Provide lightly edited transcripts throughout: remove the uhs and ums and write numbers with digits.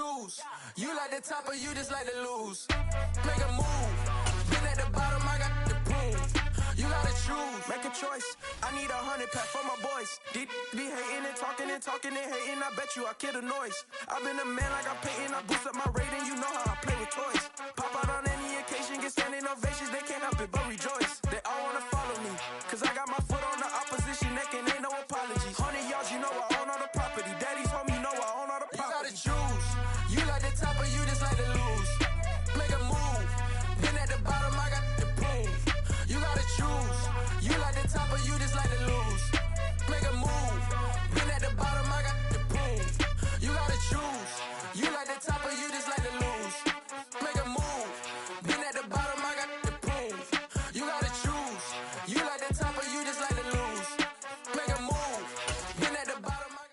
choose. You like the top or you just like to lose. Make a move. Been at the bottom, I got the prove. You gotta choose. Make a choice. I need 100 pack for my boys. Be hating and talking and talking and hating. I bet you I kill the noise. I've been a man like I'm Peyton. I boost up my rating. You know how I play with toys. Pop out on any occasion, get standing ovations. They can't help it but rejoice. They all wanna follow me. Cause I got my foot on the opposition neck and ain't no apologies. 100 yards, you know I own all the property. Daddy's home, you know I own all the property. You gotta choose. You like the top or you just like to lose. Make a move. Been at the bottom, I got the proof. You gotta choose. You like the top or you just like to lose. Make a move. Been at the bottom, I got the proof. You gotta choose. You like the top or you just like to lose. Make a move. Been at the bottom, I got the proof. You gotta choose. You like the top or you just like to lose. Make a move. Been at the bottom, I got...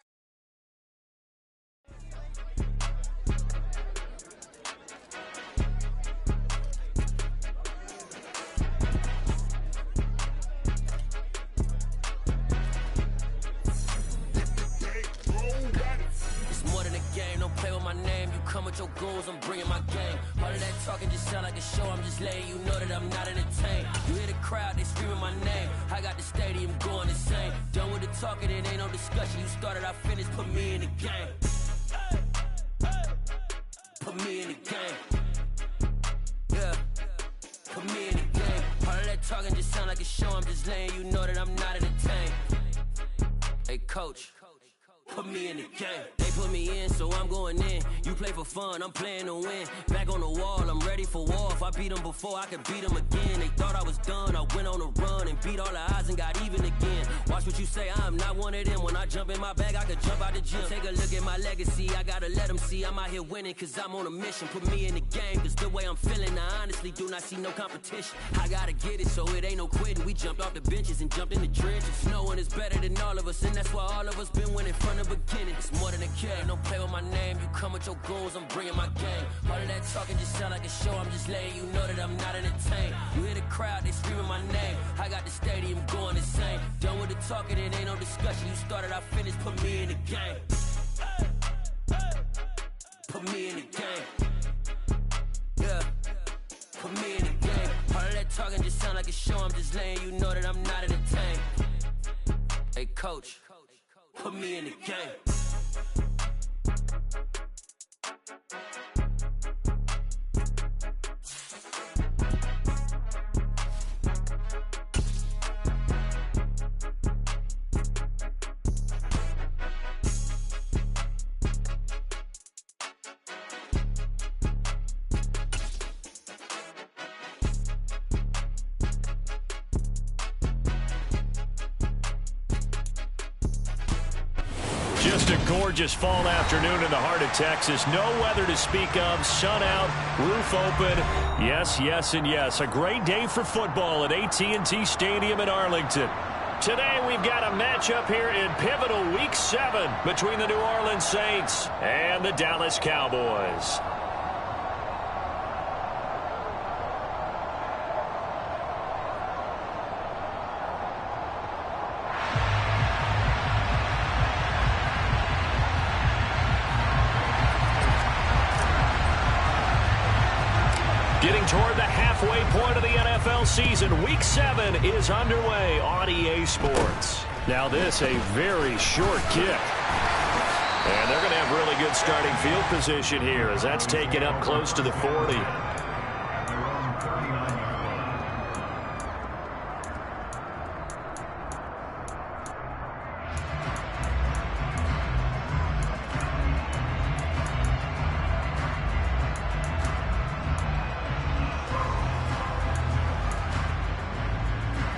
Play with my name, you come with your goons, I'm bringing my game. All of that talking just sound like a show, I'm just letting you know that I'm not entertained. You hear the crowd, they screaming my name. I got the stadium going insane. Done with the talking, it ain't no discussion. You started, I finished, put me in the game. Put me in the game. Yeah, put me in the game. All of that talking just sound like a show, I'm just letting you know that I'm not entertained. Hey coach, put me in the game. They put me in, so I'm going in. You play for fun, I'm playing to win. Back on the wall, I'm ready for war. If I beat them before, I can beat them again. They thought I was done, I went on a run and beat all the odds and got even again. Watch what you say, I'm not one of them. When I jump in my bag, I could jump out the gym. Take a look at my legacy, I gotta let them see I'm out here winning, cause I'm on a mission. Put me in the game, cause the way I'm feeling, I honestly do not see no competition. I gotta get it, so it ain't no quitting. We jumped off the benches and jumped in the trenches. No one is better than all of us, and that's why all of us been winning from the beginning. It's more than a game, don't play with my name. You come with your goons, I'm bringing my game. All of that talking just sound like a show, I'm just letting you know that I'm not entertained. You hear the crowd, they screaming my name. I got the stadium going insane. Done with the talking, it ain't no discussion. You started, I finished, put me in the game. Put me in the game. Yeah, put me in the game. All of that talking just sound like a show, I'm just letting you know that I'm not entertained. Hey coach, put me in the game. Just a gorgeous fall afternoon in the heart of Texas. No weather to speak of. Sun out, roof open. Yes, yes, and yes. A great day for football at AT&T Stadium in Arlington. Today we've got a matchup here in pivotal Week 7 between the New Orleans Saints and the Dallas Cowboys. Getting toward the halfway point of the NFL season, Week 7 is underway on EA Sports. Now this, a very short kick. And they're going to have really good starting field position here as that's taken up close to the 40.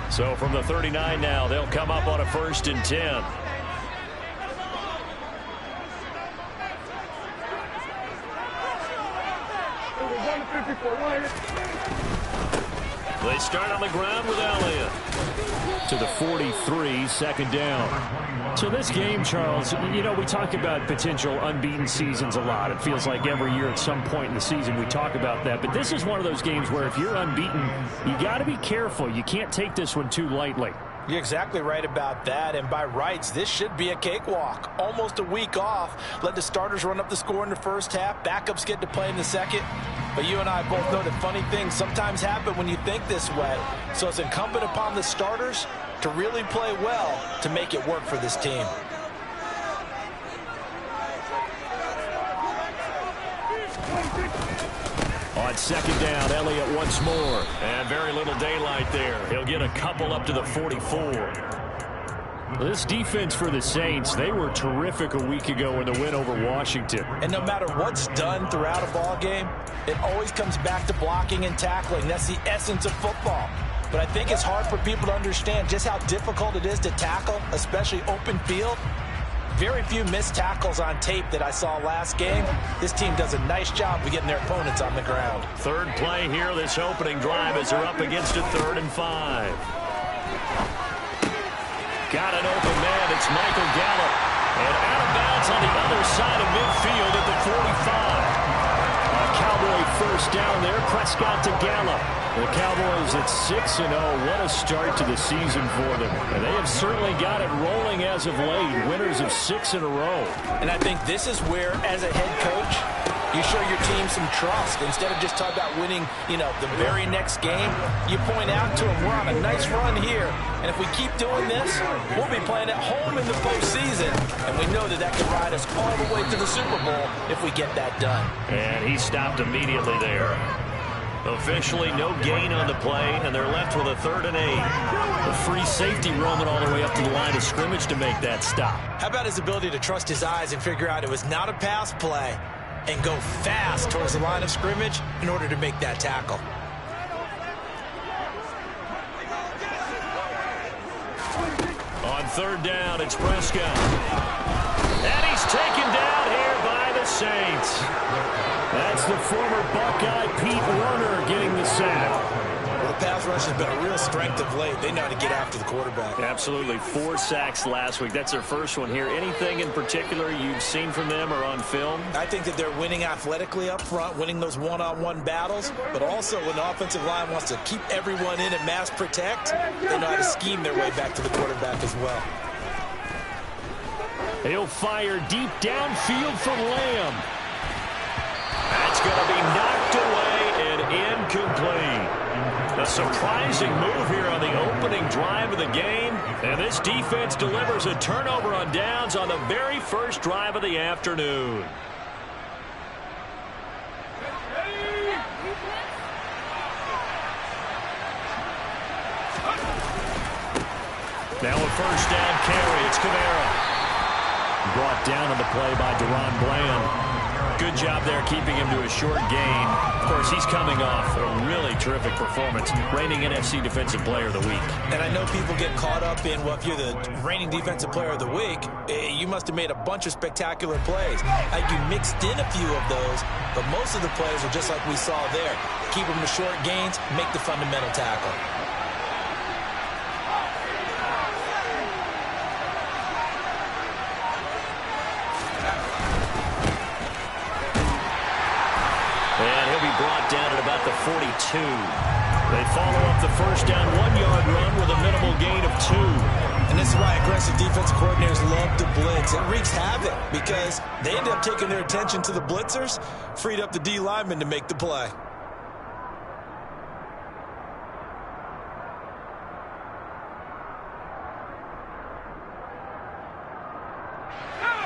So from the 39 now, they'll come up on a 1st and 10. They start on the ground with Elliott. To the 43, 2nd down. So this game, Charles, you know, we talk about potential unbeaten seasons a lot. It feels like every year at some point in the season we talk about that. But this is one of those games where if you're unbeaten, you got to be careful. You can't take this one too lightly. You're exactly right about that, and by rights, this should be a cakewalk. Almost a week off. Let the starters run up the score in the first half. Backups get to play in the second. But you and I both know that funny things sometimes happen when you think this way. So it's incumbent upon the starters to really play well to make it work for this team. On second down, Elliott once more. And very little daylight there. He'll get a couple up to the 44. This defense for the Saints, they were terrific a week ago in the win over Washington. And no matter what's done throughout a ball game, it always comes back to blocking and tackling. That's the essence of football. But I think it's hard for people to understand just how difficult it is to tackle, especially open field. Very few missed tackles on tape that I saw last game. This team does a nice job of getting their opponents on the ground. Third play here, this opening drive as they're up against a 3rd and 5. Got an open man. It's Michael Gallup. And out of bounds on the other side of midfield at the 45. A Cowboy first down there. Prescott to Gallup. The Cowboys at 6-0. What a start to the season for them. And they have certainly got it rolling as of late. Winners of 6 in a row. And I think this is where, as a head coach, you show your team some trust. Instead of just talking about winning, the very next game, you point out to them, we're on a nice run here. And if we keep doing this, we'll be playing at home in the postseason. And we know that that can ride us all the way to the Super Bowl if we get that done. And he stopped immediately there. Officially no gain on the play, and they're left with a 3rd and 8. A free safety roaming all the way up to the line of scrimmage to make that stop. How about his ability to trust his eyes and figure out it was not a pass play and go fast towards the line of scrimmage in order to make that tackle? On 3rd down, it's Prescott. And he's taken down here by the Saints. That's the former Buckeye Pete Werner getting the sack. Well, the pass rush has been a real strength of late. They know how to get after the quarterback. Absolutely. 4 sacks last week. That's their first one here. Anything in particular you've seen from them or on film? I think that they're winning athletically up front, winning those one-on-one battles, but also when the offensive line wants to keep everyone in and mass protect, they know how to scheme their way back to the quarterback as well. He'll fire deep downfield for Lamb. That's going to be knocked away and incomplete. A surprising move here on the opening drive of the game. And this defense delivers a turnover on downs on the very first drive of the afternoon. Now a first down carry. It's Kamara. Brought down on the play by Deron Bland. Good job there keeping him to a short gain. Of course, he's coming off a really terrific performance, reigning NFC Defensive Player of the Week. And I know people get caught up in, well, if you're the reigning Defensive Player of the Week, you must have made a bunch of spectacular plays. You mixed in a few of those, but most of the plays are just like we saw there. Keep them to short gains, make the fundamental tackle. Brought down at about the 42. They follow up the first down 1-yard run with a minimal gain of 2. And this is why aggressive defensive coordinators love to blitz. It wreaks havoc because they end up taking their attention to the blitzers, freed up the D lineman to make the play.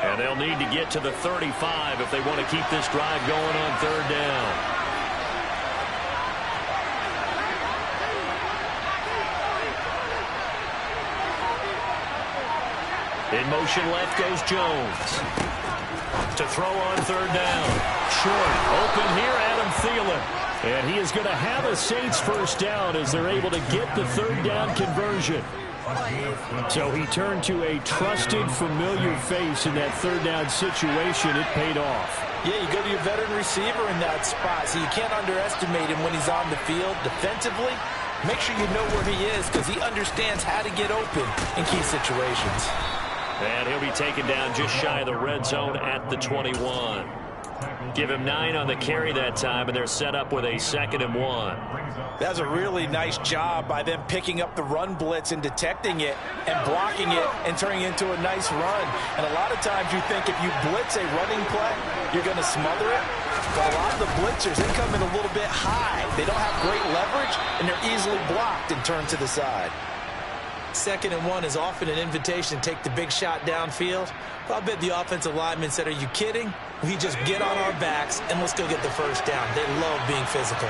And they'll need to get to the 35 if they want to keep this drive going on 3rd down. In motion left goes Jones. To throw on 3rd down. Short. Open here, Adam Thielen. And he is going to have a Saints first down as they're able to get the 3rd down conversion. So he turned to a trusted, familiar face in that 3rd down situation. It paid off. Yeah, you go to your veteran receiver in that spot, so you can't underestimate him when he's on the field defensively. Make sure you know where he is because he understands how to get open in key situations. And he'll be taken down just shy of the red zone at the 21. Give him 9 on the carry that time, and they're set up with a 2nd and 1. That's a really nice job by them picking up the run blitz and detecting it and blocking it and turning it into a nice run. And a lot of times you think if you blitz a running play, you're going to smother it. But a lot of the blitzers, they come in a little bit high. They don't have great leverage, and they're easily blocked and turned to the side. 2nd and 1 is often an invitation to take the big shot downfield. But I bet the offensive lineman said, are you kidding? We just get on our backs and let's go get the first down. They love being physical.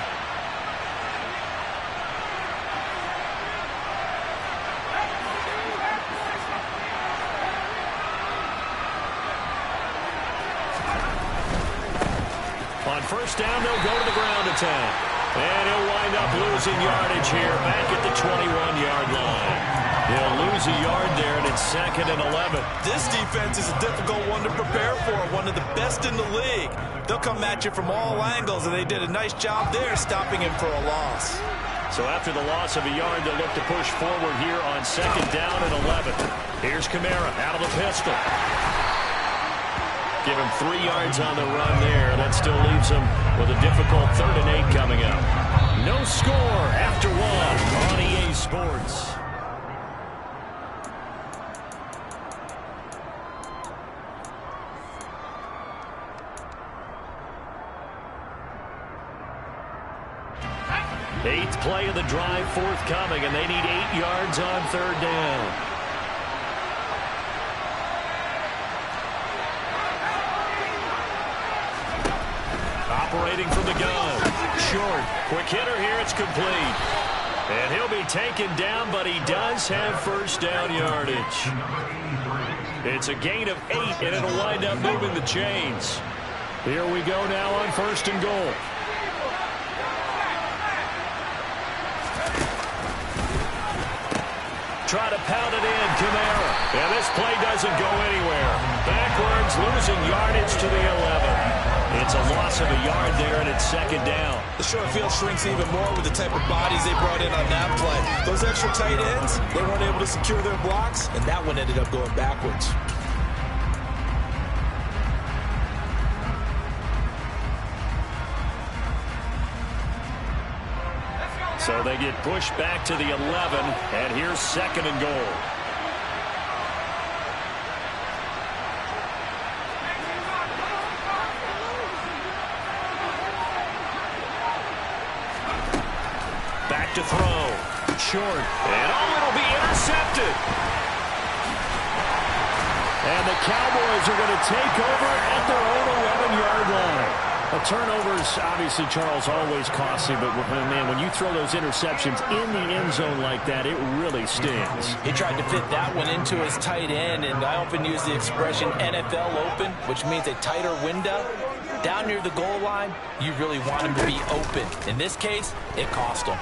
On first down, they'll go to the ground attack. And he'll wind up losing yardage here back at the 21-yard line. He'll lose a yard there, and it's 2nd and 11. This defense is a difficult one to prepare for, one of the best in the league. They'll come at you from all angles, and they did a nice job there stopping him for a loss. So after the loss of a yard, they'll look to push forward here on 2nd down and 11. Here's Kamara out of the pistol. Give him 3 yards on the run there. That still leaves him with a difficult 3rd and 8 coming up. No score after 1 on EA Sports. Eighth play of the drive forthcoming, and they need 8 yards on 3rd down. Operating from the gun. Short. Quick hitter here. It's complete. And he'll be taken down, but he does have first down yardage. It's a gain of 8, and it'll wind up moving the chains. Here we go now on 1st and goal. Try to pound it in, Kamara. And this play doesn't go anywhere. Backwards, losing yardage to the 11. It's a loss of a yard there, and it's 2nd down. The short field shrinks even more with the type of bodies they brought in on that play. Those extra tight ends, they weren't able to secure their blocks, and that one ended up going backwards. So they get pushed back to the 11, and here's 2nd and goal. Back to throw. Short. And it'll be intercepted. And the Cowboys are going to take over at their own 11-yard line. A turnover's obviously, Charles, always costly, but man, when you throw those interceptions in the end zone like that, it really stings. He tried to fit that one into his tight end, and I often use the expression NFL open, which means a tighter window. Down near the goal line, you really want him to be open. In this case, it cost him.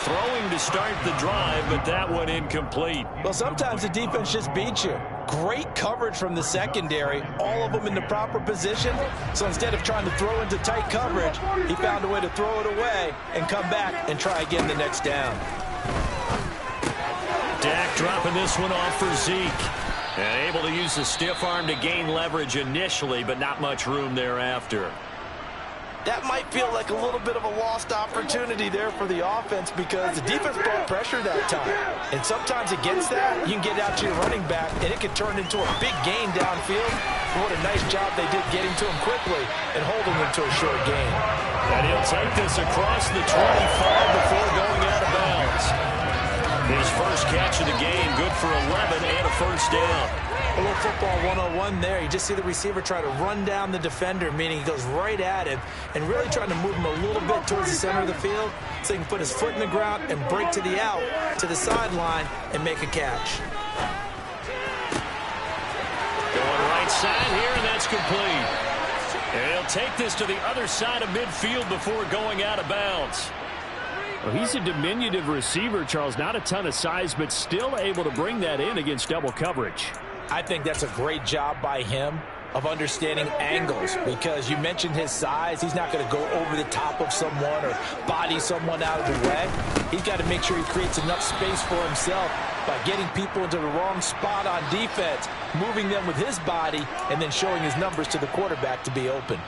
Throwing to start the drive, but that one incomplete. Well, sometimes the defense just beats you. Great coverage from the secondary, all of them in the proper position. So instead of trying to throw into tight coverage, he found a way to throw it away and come back and try again the next down. Dak dropping this one off for Zeke. And able to use the stiff arm to gain leverage initially, but not much room thereafter. That might feel like a little bit of a lost opportunity there for the offense because the defense brought pressure that time. And sometimes against that, you can get out to your running back, and it can turn into a big gain downfield. But what a nice job they did getting to him quickly and holding him to a short gain. And he'll take this across the 25 before going out of bounds. His first catch of the game, good for 11 and a first down. A little football 101 there. You just see the receiver try to run down the defender, meaning he goes right at him and really trying to move him a little bit towards the center of the field so he can put his foot in the ground and break to the out, to the sideline, and make a catch. Going right side here, and that's complete. And he'll take this to the other side of midfield before going out of bounds. Well, he's a diminutive receiver, Charles. Not a ton of size, but still able to bring that in against double coverage. I think that's a great job by him of understanding angles because you mentioned his size. He's not going to go over the top of someone or body someone out of the way. He's got to make sure he creates enough space for himself by getting people into the wrong spot on defense, moving them with his body, and then showing his numbers to the quarterback to be open.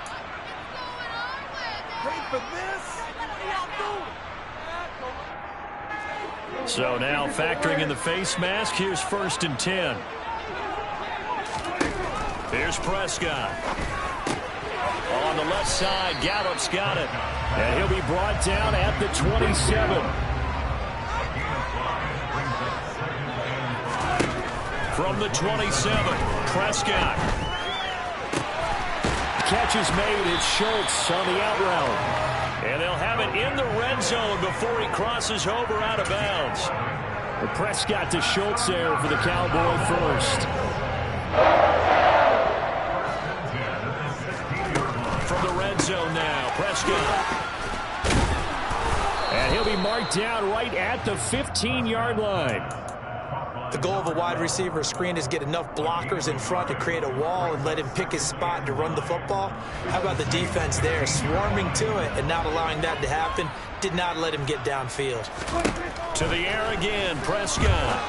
Wait for this. So now factoring in the face mask, here's 1st and 10. Here's Prescott. On the left side, Gallup's got it. And he'll be brought down at the 27. From the 27, Prescott. Catch is made. It's Schultz on the out route. And they'll have it in the red zone before he crosses over out of bounds. And Prescott to Schultz there for the Cowboy first. From the red zone now, Prescott. And he'll be marked down right at the 15-yard line. The goal of a wide receiver screen is get enough blockers in front to create a wall and let him pick his spot to run the football. How about the defense there, swarming to it and not allowing that to happen? Did not let him get downfield. To the air again, Prescott.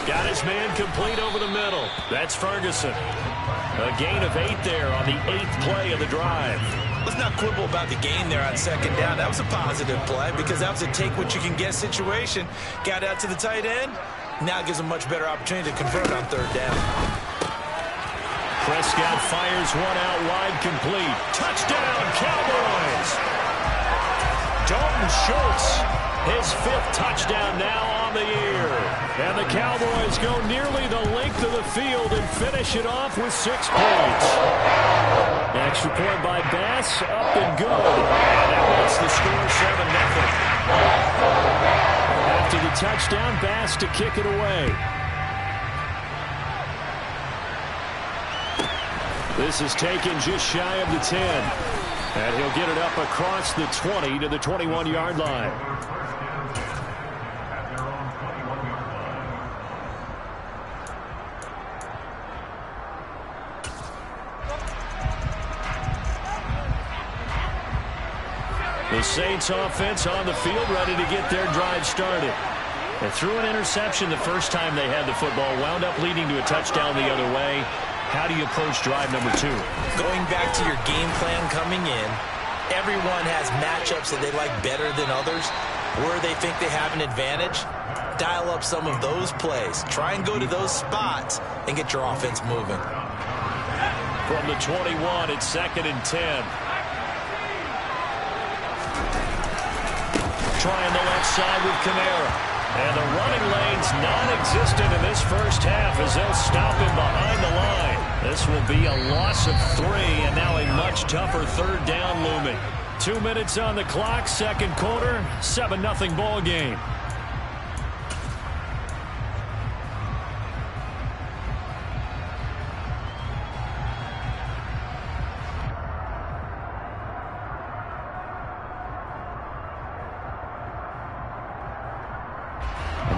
Got his man complete over the middle. That's Ferguson. A gain of 8 there on the 8th play of the drive. Let's not quibble about the gain there on 2nd down. That was a positive play because that was a take-what-you-can-get situation. Got out to the tight end. Now gives a much better opportunity to convert on 3rd down. Prescott fires one out wide, complete. Touchdown, Cowboys! Dalton Schultz, his 5th touchdown now on the year. And the Cowboys go nearly the length of the field and finish it off with 6 points. Extra point by Bass, up and good. And that makes the score 7-0. After the touchdown, Bass to kick it away. This is taken just shy of the 10. And he'll get it up across the 20 to the 21-yard line. The Saints offense on the field, ready to get their drive started. They threw an interception the first time they had the football, wound up leading to a touchdown the other way. How do you approach drive number 2? Going back to your game plan coming in, everyone has matchups that they like better than others, where they think they have an advantage. Dial up some of those plays. Try and go to those spots and get your offense moving. From the 21, it's 2nd and 10. Trying the left side with Kamara. And the running lane's non-existent in this first half as they'll stop him behind the line. This will be a loss of 3 and now a much tougher 3rd down looming. 2 minutes on the clock, 2nd quarter, 7-0 ball game.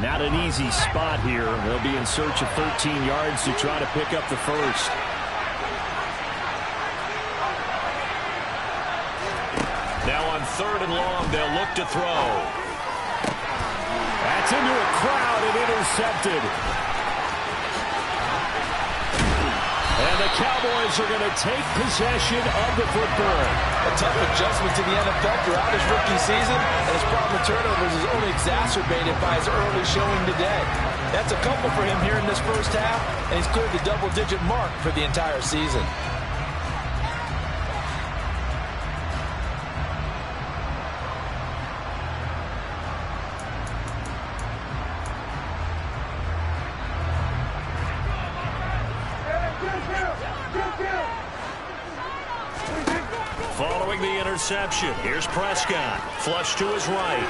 Not an easy spot here. They'll be in search of 13 yards to try to pick up the first. Now on 3rd and long, they'll look to throw. That's into a crowd and intercepted. And the Cowboys are going to take possession of the football. A tough adjustment to the NFL throughout his rookie season, and his problem with turnovers is only exacerbated by his early showing today. That's a couple for him here in this first half, and he's cleared the double-digit mark for the entire season. Following the interception, here's Prescott. Flush to his right.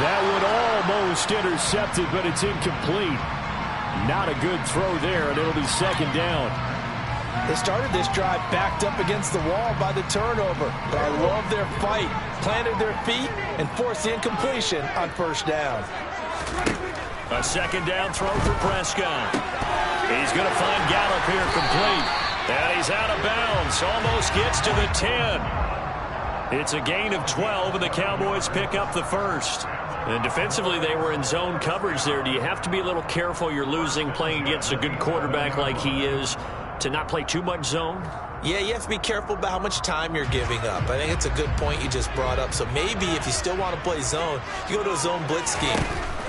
That one almost intercepted, but it's incomplete. Not a good throw there, and it'll be 2nd down. They started this drive backed up against the wall by the turnover, but I love their fight. Planted their feet and forced the incompletion on 1st down. A 2nd down throw for Prescott. He's going to find Gallup here complete. And he's out of bounds. Almost gets to the 10. It's a gain of 12, and the Cowboys pick up the first. And defensively, they were in zone coverage there. Do you have to be a little careful? You're losing playing against a good quarterback like he is to not play too much zone? Yeah, you have to be careful about how much time you're giving up. I think it's a good point you just brought up. So maybe if you still want to play zone, you go to a zone blitz scheme,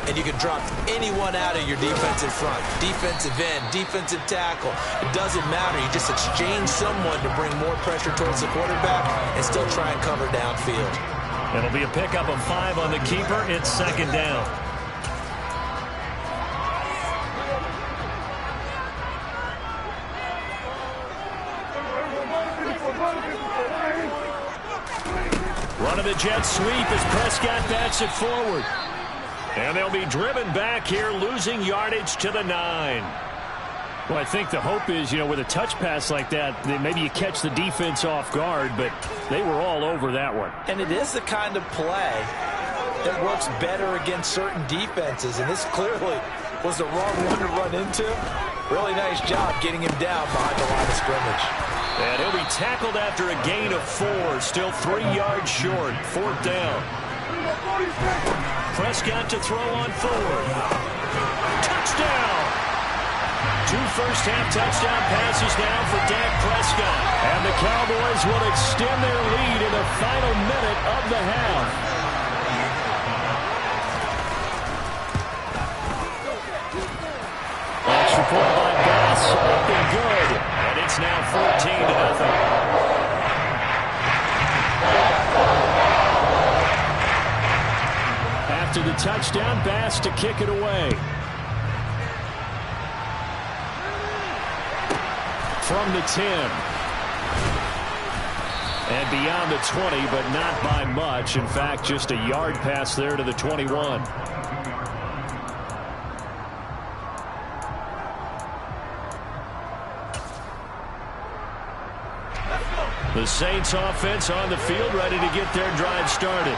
and you can drop anyone out of your defensive front, defensive end, defensive tackle. It doesn't matter. You just exchange someone to bring more pressure towards the quarterback and still try and cover downfield. It'll be a pickup of 5 on the keeper. It's second down. Running the jet sweep as Prescott bats it forward. And they'll be driven back here, losing yardage to the 9. Well, I think the hope is, with a touch pass like that, maybe you catch the defense off guard, but they were all over that one. And it is the kind of play that works better against certain defenses, and this clearly was the wrong one to run into. Really nice job getting him down behind the line of scrimmage. And he'll be tackled after a gain of 4, still 3 yards short, 4th down. Prescott to throw on 4. Touchdown! 2 first-half touchdown passes now for Dak Prescott. And the Cowboys will extend their lead in the final minute of the half. Extra point by Bass, up and good. And it's now 14-0. After the touchdown, Bass to kick it away. From the 10. And beyond the 20, but not by much. In fact, just a yard pass there to the 21. The Saints offense on the field, ready to get their drive started.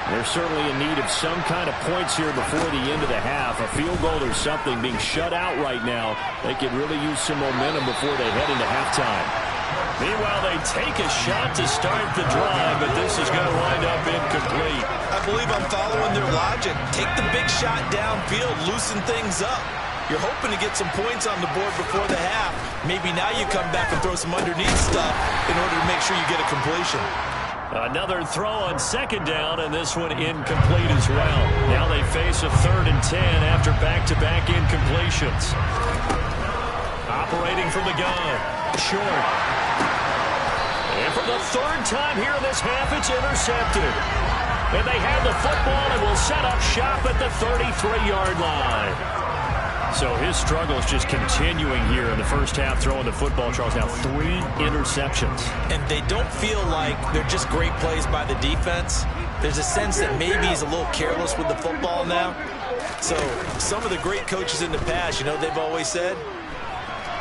They're certainly in need of some kind of points here before the end of the half. A field goal or something. Being shut out right now, they could really use some momentum before they head into halftime. Meanwhile, they take a shot to start the drive, but this is going to wind up incomplete. I believe I'm following their logic. Take the big shot downfield, loosen things up. You're hoping to get some points on the board before the half. Maybe now you come back and throw some underneath stuff in order to make sure you get a completion. Another throw on second down, and this one incomplete as well. Now they face a 3rd and 10 after back-to-back incompletions. Operating from the gun. Short. And for the 3rd time here in this half, it's intercepted. And they have the football and will set up shop at the 33-yard line. So his struggle is just continuing here in the first half, throwing the football. Charles, now 3 interceptions. And they don't feel like they're just great plays by the defense. There's a sense that maybe he's a little careless with the football now. So some of the great coaches in the past, they've always said,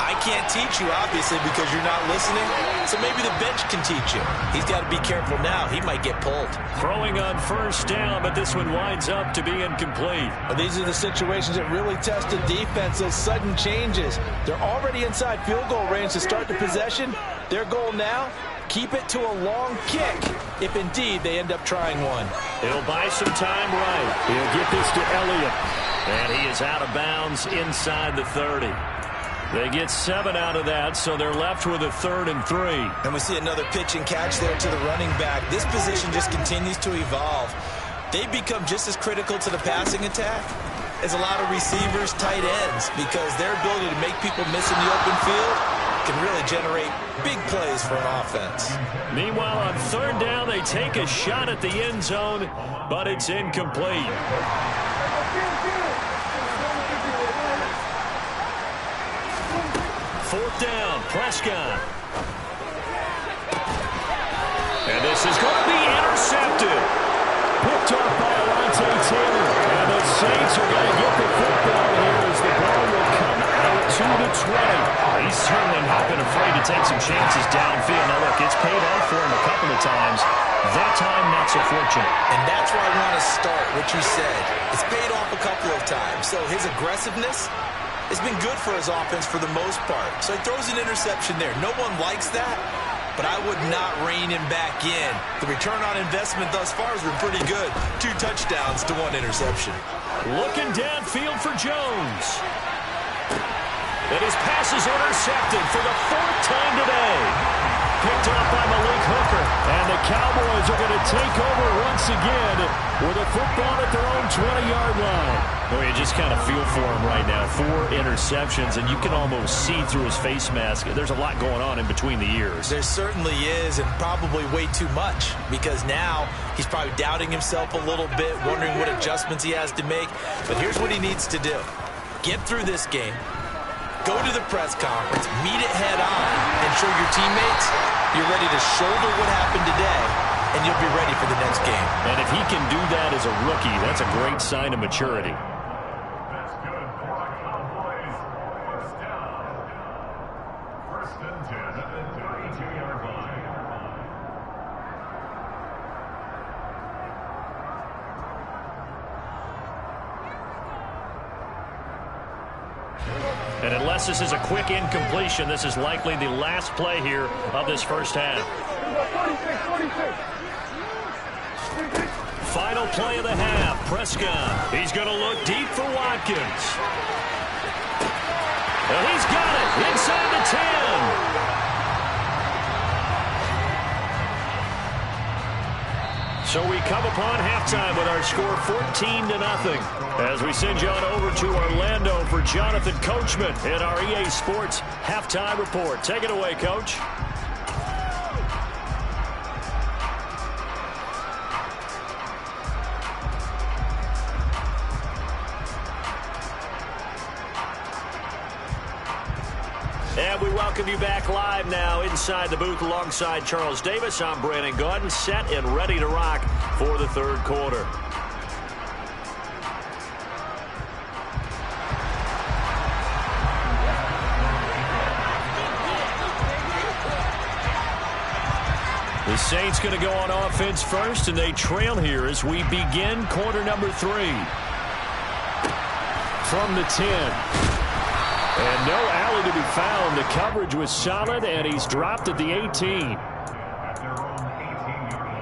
I can't teach you, obviously, because you're not listening. So maybe the bench can teach you. He's got to be careful now. He might get pulled. Throwing on first down, but this one winds up to be incomplete. Well, these are the situations that really test the defense, those sudden changes. They're already inside field goal range to start the possession. Their goal now, keep it to a long kick, if indeed they end up trying one. He'll buy some time right. He'll get this to Elliott. And he is out of bounds inside the 30. They get 7 out of that, so they're left with a 3rd and 3. And we see another pitch and catch there to the running back. This position just continues to evolve. They become just as critical to the passing attack as a lot of receivers, tight ends, because their ability to make people miss in the open field can really generate big plays for an offense. Meanwhile, on 3rd down, they take a shot at the end zone, but it's incomplete. 4th down, Prescott. And this is going to be intercepted. Picked off by Alontae Taylor. And the Saints are going to get the football here as the ball will come out to the 20. He's certainly not been afraid to take some chances downfield. Now, look, it's paid off for him a couple of times. That time, not so fortunate. And that's where I want to start, what you said. It's paid off a couple of times. So his aggressiveness has been good for his offense for the most part. So he throws an interception there. No one likes that, but I would not rein him back in. The return on investment thus far has been pretty good. 2 touchdowns to 1 interception. Looking downfield for Jones. And his pass is intercepted for the 4th time today. Picked up by Malik Hooker. And the Cowboys are going to take over once again with a football at their own 20-yard line. Boy, you just kind of feel for him right now. 4 interceptions, and you can almost see through his face mask. There's a lot going on in between the ears. There certainly is, and probably way too much, because now he's probably doubting himself a little bit, wondering what adjustments he has to make. But here's what he needs to do. Get through this game. Go to the press conference, meet it head on, and show your teammates you're ready to shoulder what happened today, and you'll be ready for the next game. And if he can do that as a rookie, that's a great sign of maturity. That's good for the Cowboys. First down. 1st and 10 at the 32-yard line. And unless this is a quick incompletion, this is likely the last play here of this first half. Final play of the half. Prescott. He's going to look deep for Watkins. And he's got it inside the 10. So we come upon halftime with our score 14-0. As we send you on over to Orlando for Jonathan Coachman in our EA Sports Halftime Report. Take it away, Coach. And we welcome you back live now inside the booth alongside Charles Davis. I'm Brandon Gaudin, set and ready to rock for the 3rd quarter. The Saints going to go on offense first, and they trail here as we begin quarter number 3. From the 10. And no alley to be found. The coverage was solid, and he's dropped at the 18. At their own 18-yard line.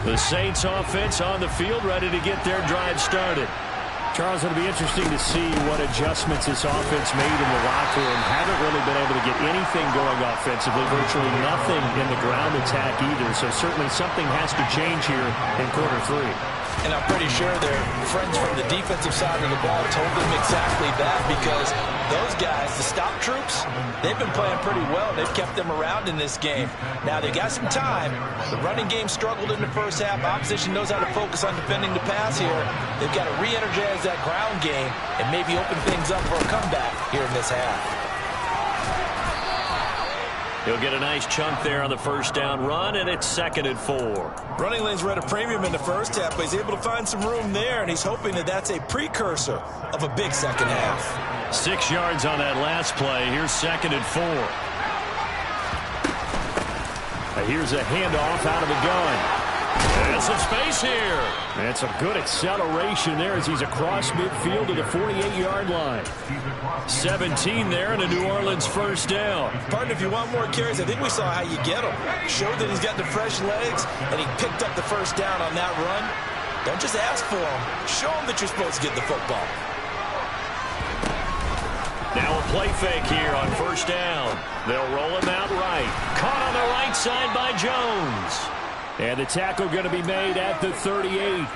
The Saints offense on the field, ready to get their drive started. Charles, it'll be interesting to see what adjustments this offense made in the locker room. Haven't really been able to get anything going offensively, virtually nothing in the ground attack either. So certainly something has to change here in quarter 3. And I'm pretty sure their friends from the defensive side of the ball told them exactly that, because those guys, the stop troops, they've been playing pretty well. They've kept them around in this game. Now, they got some time. The running game struggled in the first half. Opposition knows how to focus on defending the pass here. They've got to re-energize that ground game and maybe open things up for a comeback here in this half. He'll get a nice chunk there on the first down run, and it's 2nd and 4. Running lanes were at a premium in the first half, but he's able to find some room there, and he's hoping that that's a precursor of a big second half. 6 yards on that last play. Here's 2nd and 4. Here's a handoff out of the gun. And some space here. And some good acceleration there as he's across midfield to the 48-yard line. 17 there and a New Orleans first down. Partner, if you want more carries, I think we saw how you get him. Showed that he's got the fresh legs, and he picked up the first down on that run. Don't just ask for him. Show him that you're supposed to get the football. Now a play fake here on first down. They'll roll him out right. Caught on the right side by Jones. And the tackle going to be made at the 38.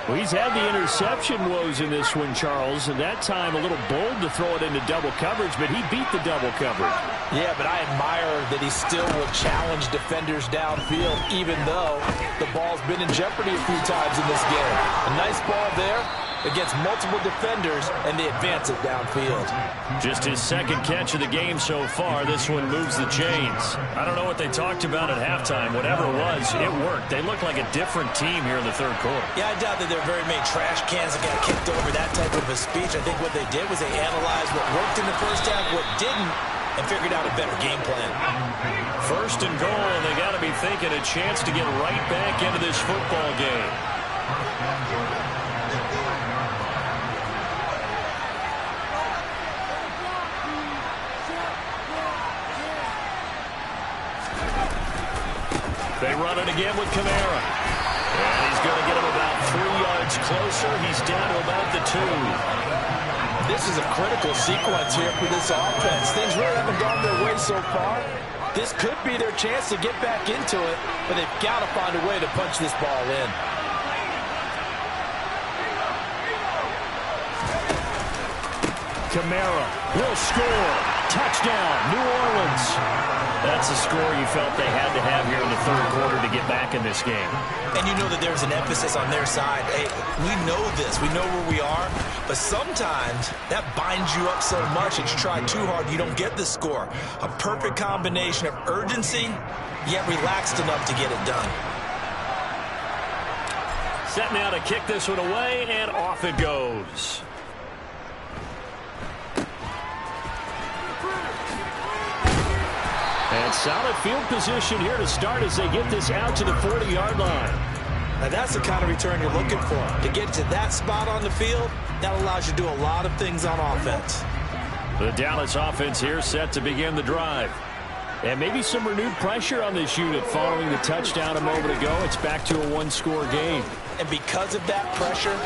Well, he's had the interception woes in this one, Charles, and that time a little bold to throw it into double coverage, but he beat the double coverage. Yeah, but I admire that he still will challenge defenders downfield, even though the ball's been in jeopardy a few times in this game. A nice ball there, against multiple defenders, and they advance it downfield. Just his second catch of the game so far. This one moves the chains. I don't know what they talked about at halftime. Whatever it was, it worked. They look like a different team here in the third quarter. Yeah, I doubt that there are very many trash cans that got kicked over, that type of a speech. I think what they did was they analyzed what worked in the first half, what didn't, and figured out a better game plan. First and goal, and they got to be thinking a chance to get right back into this football game. They run it again with Kamara. And he's going to get him about 3 yards closer. He's down to about the 2. This is a critical sequence here for this offense. Things really haven't gone their way so far. This could be their chance to get back into it, but they've got to find a way to punch this ball in. Kamara will score. Touchdown, New Orleans. That's a score you felt they had to have here in the third quarter to get back in this game. And you know that there's an emphasis on their side. Hey, we know this. We know where we are. But sometimes that binds you up so much that you try too hard, you don't get the score. A perfect combination of urgency, yet relaxed enough to get it done. Set now to kick this one away, and off it goes. And solid field position here to start as they get this out to the 40-yard line. Now that's the kind of return you're looking for. To get to that spot on the field, that allows you to do a lot of things on offense. The Dallas offense here set to begin the drive. And maybe some renewed pressure on this unit following the touchdown a moment ago. It's back to a one-score game. And because of that pressure,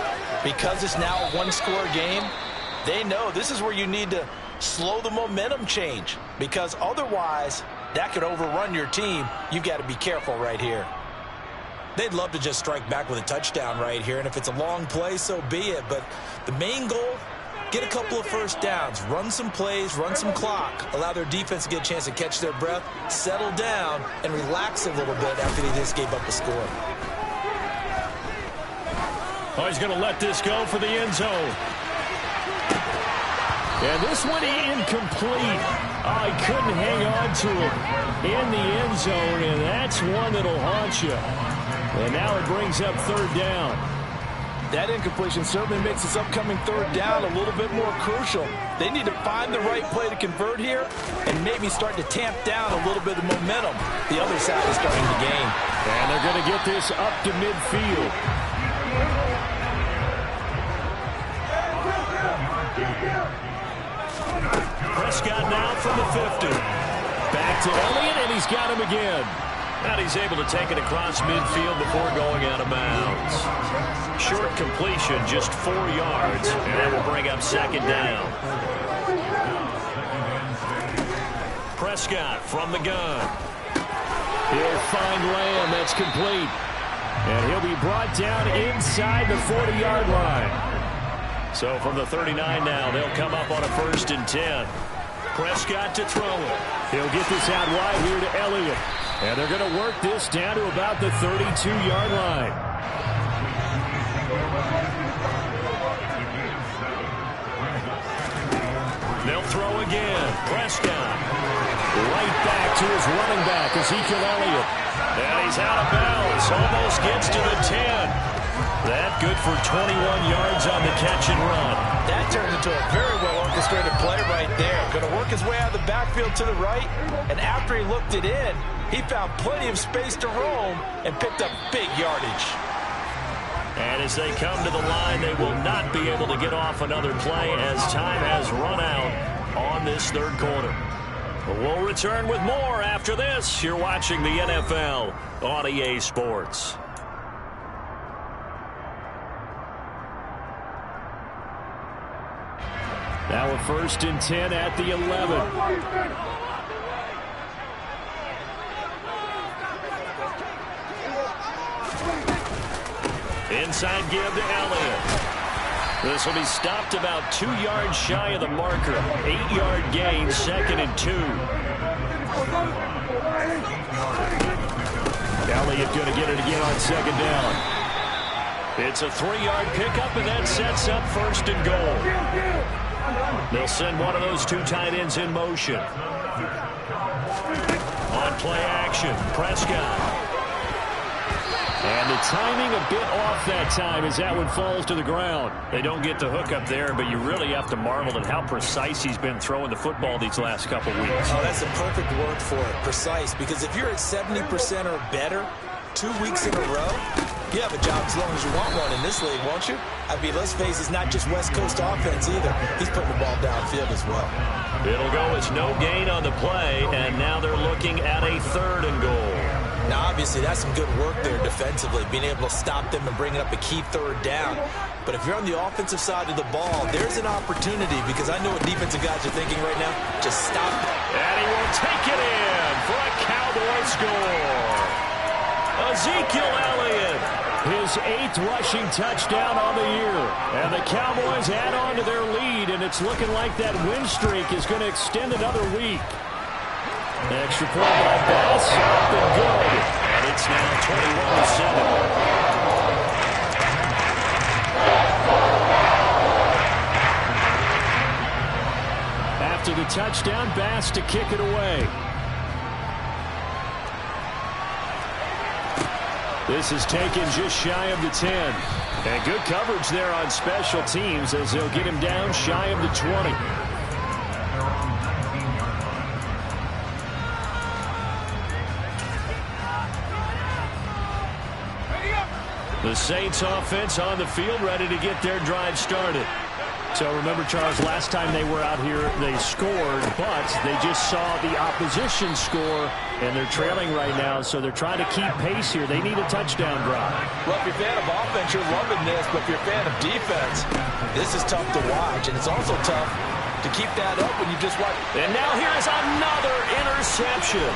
because it's now a one-score game, they know this is where you need to slow the momentum change, because otherwise that could overrun your team. You've got to be careful right here. They'd love to just strike back with a touchdown right here, and if it's a long play, so be it. But the main goal, get a couple of first downs, run some plays, run some clock, allow their defense to get a chance to catch their breath, settle down, and relax a little bit after they just gave up a score. Oh, he's going to let this go for the end zone. And this one incomplete. Oh, he couldn't hang on to it in the end zone, and that's one that'll haunt you. And now it brings up third down. That incompletion certainly makes this upcoming third down a little bit more crucial. They need to find the right play to convert here and maybe start to tamp down a little bit of momentum. The other side is starting to gain. And they're going to get this up to midfield. Prescott now from the 50. Back to Elliott, and he's got him again. And he's able to take it across midfield before going out of bounds. Short completion, just 4 yards, and that will bring up second down. Prescott from the gun. He'll find Lamb. That's complete. And he'll be brought down inside the 40-yard line. So from the 39 now, they'll come up on a 1st and 10. Prescott to throw it. He'll get this out wide here to Elliott. And they're going to work this down to about the 32-yard line. They'll throw again. Prescott. Right back to his running back, Ezekiel Elliott. And he's out of bounds. Almost gets to the 10. That good for 21 yards on the catch and run. That turns into a very well-orchestrated play right there. Going to work his way out of the backfield to the right, and after he looked it in, he found plenty of space to roam and picked up big yardage. And as they come to the line, they will not be able to get off another play as time has run out on this third quarter. But we'll return with more after this. You're watching the NFL on EA Sports. Now a 1st and 10 at the 11. Inside give to Elliott. This will be stopped about 2 yards shy of the marker. 8-yard gain, 2nd and 2. Elliott going to get it again on 2nd down. It's a 3-yard pickup, and that sets up first and goal. They'll send one of those 2 tight ends in motion. On play action, Prescott. And the timing a bit off that time as that one falls to the ground. They don't get the hook up there, but you really have to marvel at how precise he's been throwing the football these last couple weeks. Oh, that's a perfect word for it, precise, because if you're at 70% or better 2 weeks in a row, you have a job as long as you want one in this league, won't you? I mean, let's face it, it's not just West Coast offense either. He's putting the ball downfield as well. It'll go as no gain on the play, and now they're looking at a 3rd and goal. Now, obviously, that's some good work there defensively, being able to stop them and bringing up a key 3rd down. But if you're on the offensive side of the ball, there's an opportunity, because I know what defensive guys are thinking right now. Just stop it. And he will take it in for a Cowboy score. Ezekiel Elliott, his 8th rushing touchdown on the year. And the Cowboys add on to their lead, and it's looking like that win streak is going to extend another week. Extra point by Bass, up and good. And it's now 21-7. After the touchdown, Bass to kick it away. This is taken just shy of the 10. And good coverage there on special teams as they'll get him down shy of the 20. The Saints offense on the field, ready to get their drive started. So remember, Charles, last time they were out here, they scored, but they just saw the opposition score, and they're trailing right now, so they're trying to keep pace here. They need a touchdown drive. Well, if you're a fan of offense, you're loving this, but if you're a fan of defense, this is tough to watch, and it's also tough to keep that up when you just watch. And now here is another interception.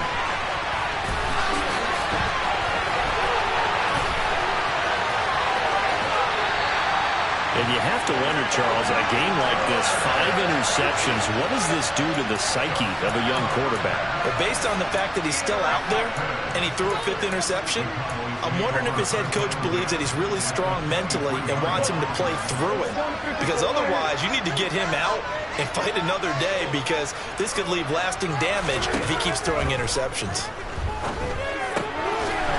And you have to wonder, Charles, in a game like this, 5 interceptions, what does this do to the psyche of a young quarterback? But based on the fact that he's still out there and he threw a 5th interception, I'm wondering if his head coach believes that he's really strong mentally and wants him to play through it. Because otherwise, you need to get him out and fight another day, because this could leave lasting damage if he keeps throwing interceptions.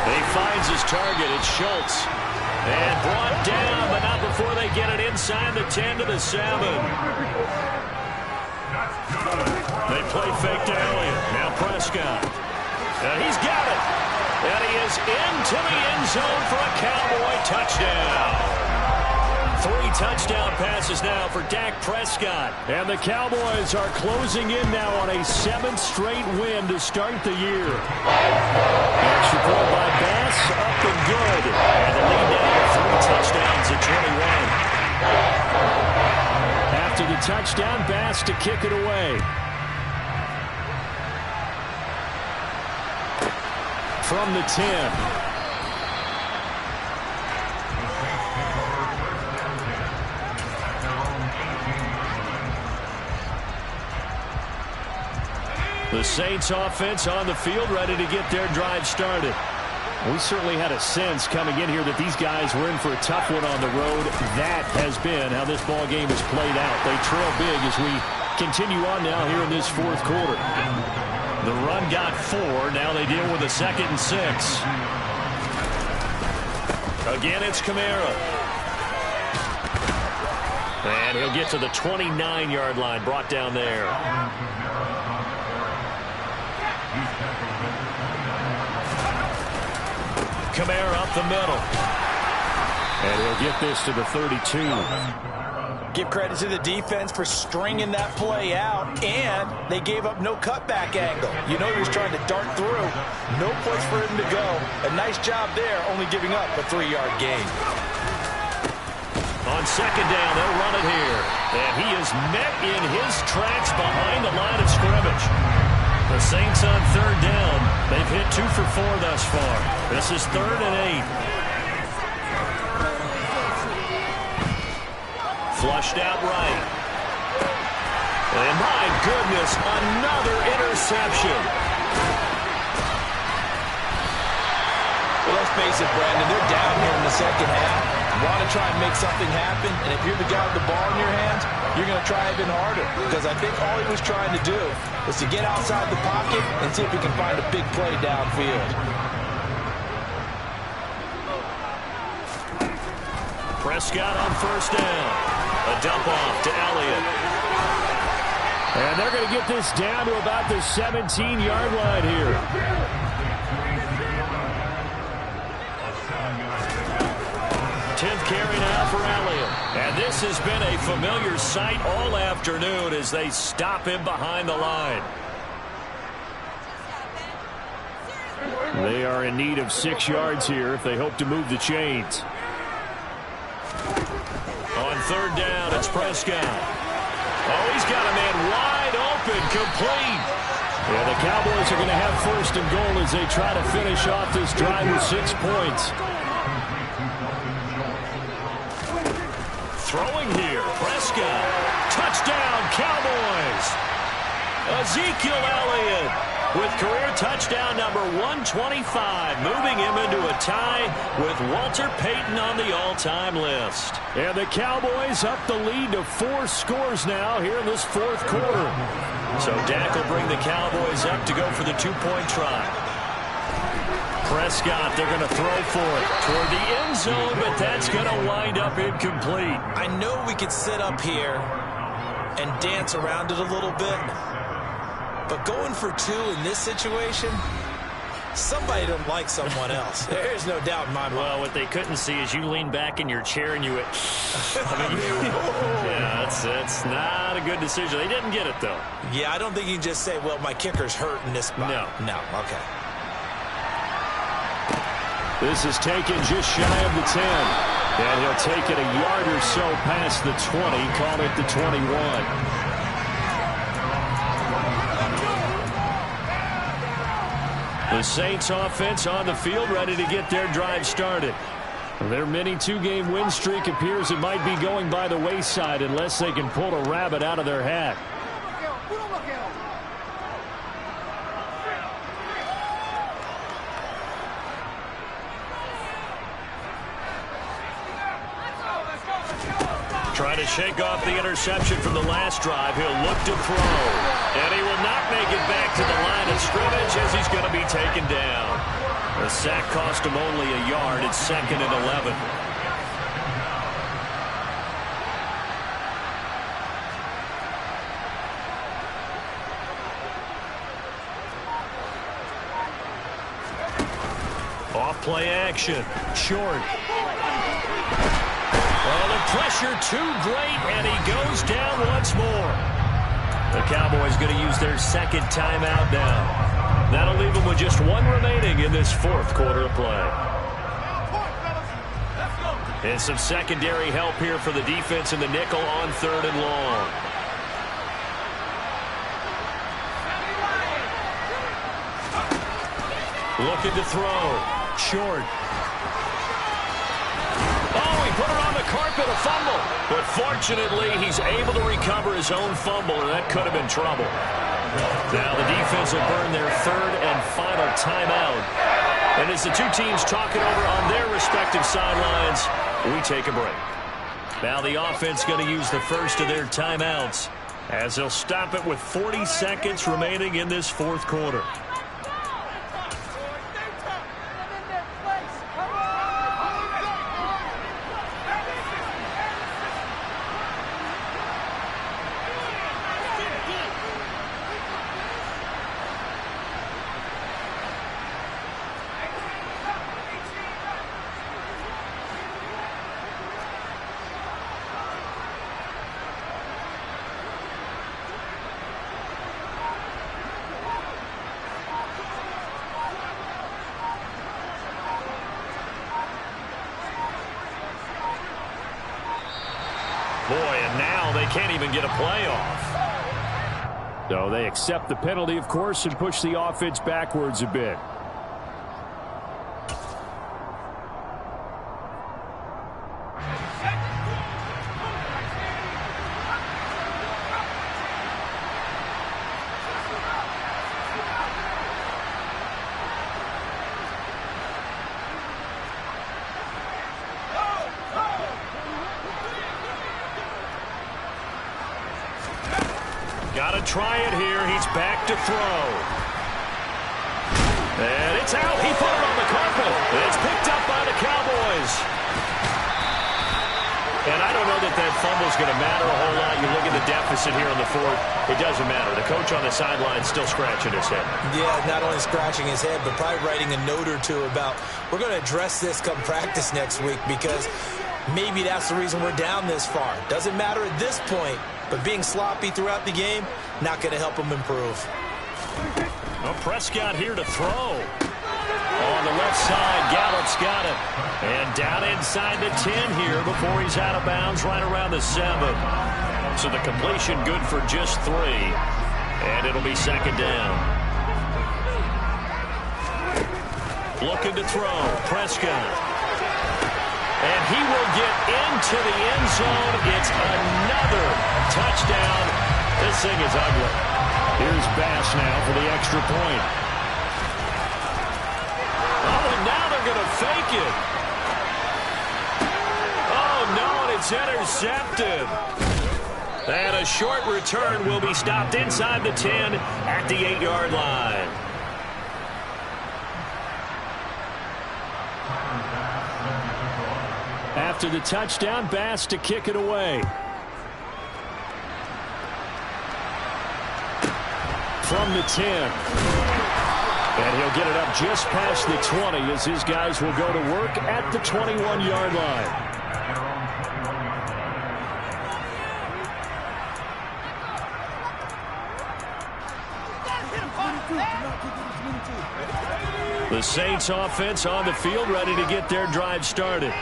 He finds his target. It's Schultz. And brought down, but not before they get it inside the 10 to the 7. They play fake to Elliott. Now Prescott. And he's got it. And he is into the end zone for a Cowboy touchdown. 3 touchdown passes now for Dak Prescott. And the Cowboys are closing in now on a 7th straight win to start the year. Extra point by Bass, up and good. And the lead down to 3 touchdowns at 21. After the touchdown, Bass to kick it away. From the 10. The Saints offense on the field, ready to get their drive started. We certainly had a sense coming in here that these guys were in for a tough one on the road. That has been how this ball game has played out. They trail big as we continue on now here in this 4th quarter. The run got 4. Now they deal with a 2nd and 6. Again, it's Kamara. And he'll get to the 29-yard line, brought down there. Kamara up the middle. And he'll get this to the 32. Give credit to the defense for stringing that play out, and they gave up no cutback angle. You know he was trying to dart through. No place for him to go. A nice job there, only giving up a 3-yard gain. On 2nd down, they'll run it here. And he is met in his tracks behind the line of scrimmage. The Saints on 3rd down. They've hit 2 for 4 thus far. This is 3rd and 8. Flushed out right. And my goodness, another interception. Well, let's face it, Brandon, they're down here in the 2nd half. want to try and make something happen, and if you're the guy with the ball in your hands, you're going to try even harder, because I think all he was trying to do was to get outside the pocket and see if he can find a big play downfield. Prescott on first down. A dump off to Elliott. And they're going to get this down to about the 17-yard line here. 10th carry now for Elliott. And this has been a familiar sight all afternoon as they stop him behind the line. They are in need of 6 yards here if they hope to move the chains. On third down, it's Prescott. Oh, he's got a man wide open, complete. Yeah, the Cowboys are going to have first and goal as they try to finish off this drive with 6 points. Throwing here, Prescott. Touchdown, Cowboys. Ezekiel Elliott with career touchdown number 125, moving him into a tie with Walter Payton on the all-time list. And the Cowboys up the lead to 4 scores now here in this 4th quarter. So Dak will bring the Cowboys up to go for the 2-point try. Prescott, they're going to throw for it toward the end zone, but that's going to wind up incomplete. I know we could sit up here and dance around it a little bit, but going for 2 in this situation, somebody don't like someone else. There's no doubt in my mind. Well, what they couldn't see is you lean back in your chair and you went, yeah, it's not a good decision. They didn't get it, though. Yeah, I don't think you can just say, well, my kicker's hurt in this spot. No, okay. This is taken just shy of the 10. And he'll take it a yard or so past the 20, call it the 21. The Saints offense on the field ready to get their drive started. Their mini 2-game win streak appears it might be going by the wayside unless they can pull a rabbit out of their hat. Trying to shake off the interception from the last drive. He'll look to throw. And he will not make it back to the line of scrimmage as he's going to be taken down. The sack cost him only a yard. It's 2nd and 11. Off play action. Short. Well, the pressure too great, and he goes down once more. The Cowboys going to use their 2nd timeout now. That'll leave them with just 1 remaining in this 4th quarter of play. And some secondary help here for the defense in the nickel on 3rd and long. Looking to throw. Short. Oh, he put it on the carpet, a fumble. But fortunately, he's able to recover his own fumble, and that could have been trouble. Now the defense will burn their 3rd and final timeout. And as the 2 teams talk it over on their respective sidelines, we take a break. Now the offense going to use the first of their timeouts as they'll stop it with 40 seconds remaining in this 4th quarter. Boy, and now they can't even get a playoff. So they accept the penalty, of course, and push the offense backwards a bit. Got to try it here. He's back to throw. And it's out. He put it on the carpet. It's picked up by the Cowboys. And I don't know that that fumble's going to matter a whole lot. You look at the deficit here in the fourth. It doesn't matter. The coach on the sideline still scratching his head. Yeah, not only scratching his head, but probably writing a note or two about, we're going to address this come practice next week, because maybe that's the reason we're down this far. Doesn't matter at this point, but being sloppy throughout the game, not going to help him improve. Well, Prescott here to throw. On the left side, Gallup's got it. And down inside the 10 here before he's out of bounds right around the 7. So the completion good for just 3. And it'll be second down. Looking to throw. Prescott. And he will get into the end zone. It's another touchdown. This thing is ugly. Here's Bass now for the extra point. Oh, and now they're going to fake it. Oh, no, and it's intercepted. And a short return will be stopped inside the 10 at the 8-yard line. After the touchdown, Bass to kick it away. From the 10. And he'll get it up just past the 20 as his guys will go to work at the 21-yard line. The Saints offense on the field, ready to get their drive started.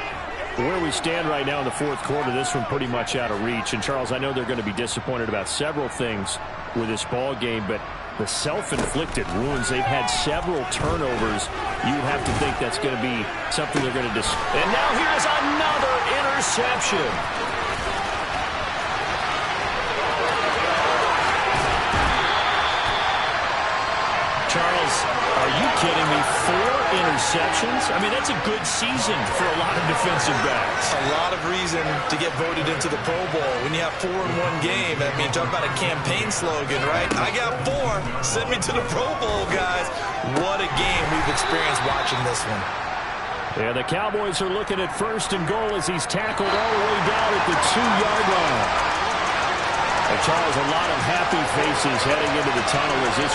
Where we stand right now in the fourth quarter, this one pretty much out of reach. And, Charles, I know they're going to be disappointed about several things with this ball game, but the self-inflicted wounds, they've had several turnovers. You'd have to think that's going to be something they're going to And now here's another interception. Charles, are you kidding me? 4 interceptions? I mean, that's a good season for a lot of defensive backs. A lot of reason to get voted into the Pro Bowl when you have 4 in one game. I mean, talk about a campaign slogan, right? I got 4. Send me to the Pro Bowl, guys. What a game we've experienced watching this one. Yeah, the Cowboys are looking at first and goal as he's tackled all the way down at the 2-yard line. And Charles, a lot of happy faces heading into the tunnel as this